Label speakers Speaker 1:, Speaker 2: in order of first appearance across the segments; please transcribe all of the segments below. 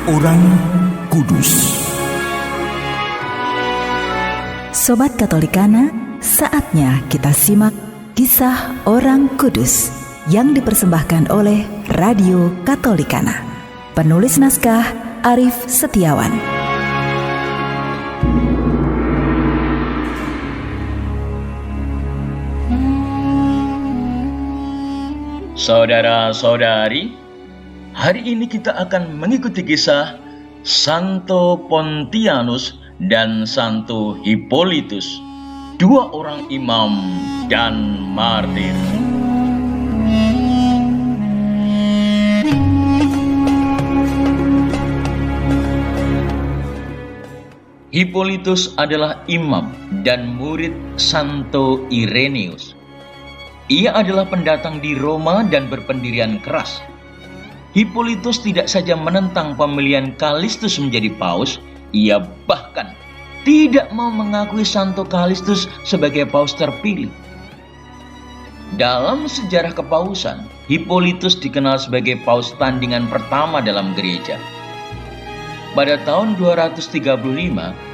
Speaker 1: Orang Kudus.
Speaker 2: Sobat Katolikana, saatnya kita simak kisah orang kudus yang dipersembahkan oleh Radio Katolikana. Penulis naskah Arif Setiawan.
Speaker 3: Saudara-saudari, hari ini kita akan mengikuti kisah Santo Pontianus dan Santo Hippolytus, dua orang imam dan martir. Hippolytus adalah imam dan murid Santo Irenaeus. Ia adalah pendatang di Roma dan berpendirian keras. Hippolytus tidak saja menentang pemilihan Kalistus menjadi paus, ia bahkan tidak mau mengakui Santo Kalistus sebagai paus terpilih. Dalam sejarah kepausan, Hippolytus dikenal sebagai paus tandingan pertama dalam gereja. Pada tahun 235,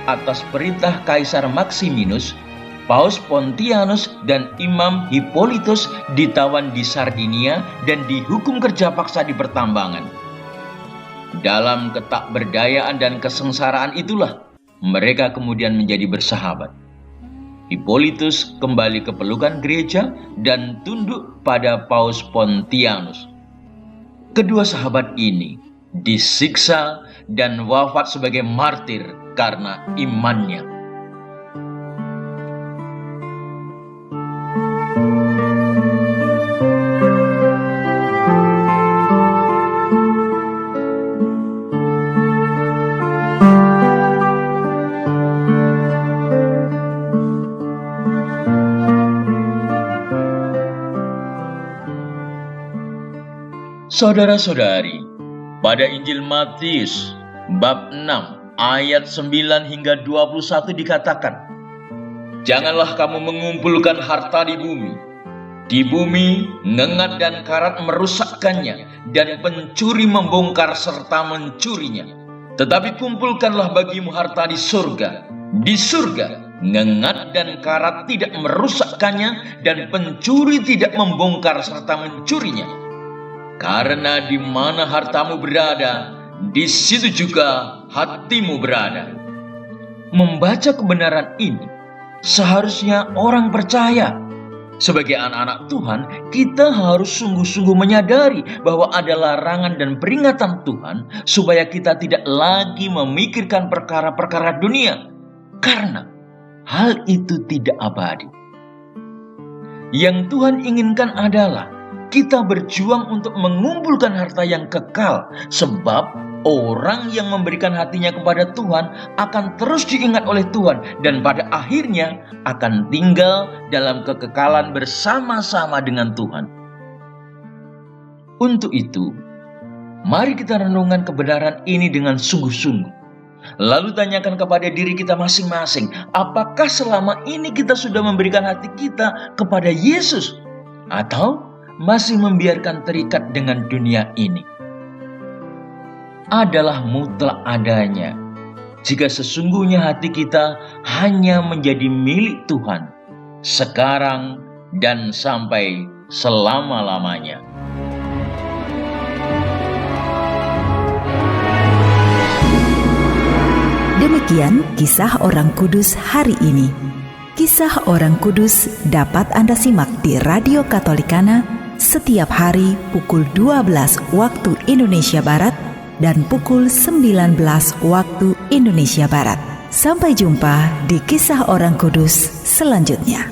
Speaker 3: atas perintah Kaisar Maximinus, Paus Pontianus dan Imam Hippolytus ditawan di Sardinia dan dihukum kerja paksa di pertambangan. Dalam ketakberdayaan dan kesengsaraan itulah mereka kemudian menjadi bersahabat. Hippolytus kembali ke pelukan gereja dan tunduk pada Paus Pontianus. Kedua sahabat ini disiksa dan wafat sebagai martir karena imannya. Saudara-saudari, pada Injil Matius bab 6 ayat 9 hingga 21 dikatakan, "Janganlah kamu mengumpulkan harta di bumi. Di bumi ngengat dan karat merusakkannya dan pencuri membongkar serta mencurinya. Tetapi kumpulkanlah bagimu harta di surga. Di surga ngengat dan karat tidak merusakkannya dan pencuri tidak membongkar serta mencurinya. Karena di mana hartamu berada, di situ juga hatimu berada." Membaca kebenaran ini, seharusnya orang percaya. Sebagai anak-anak Tuhan, kita harus sungguh-sungguh menyadari bahwa ada larangan dan peringatan Tuhan supaya kita tidak lagi memikirkan perkara-perkara dunia, karena hal itu tidak abadi. Yang Tuhan inginkan adalah kita berjuang untuk mengumpulkan harta yang kekal, sebab orang yang memberikan hatinya kepada Tuhan akan terus diingat oleh Tuhan dan pada akhirnya akan tinggal dalam kekekalan bersama-sama dengan Tuhan. Untuk itu, mari kita renungkan kebenaran ini dengan sungguh-sungguh. Lalu tanyakan kepada diri kita masing-masing, apakah selama ini kita sudah memberikan hati kita kepada Yesus atau masih membiarkan terikat dengan dunia ini? Adalah mutlak adanya jika sesungguhnya hati kita hanya menjadi milik Tuhan sekarang dan sampai selama-lamanya.
Speaker 2: Demikian kisah orang kudus hari ini. Kisah orang kudus dapat Anda simak di Radio Katolikana setiap hari pukul 12 waktu Indonesia Barat dan pukul 19 waktu Indonesia Barat. Sampai jumpa di kisah orang kudus selanjutnya.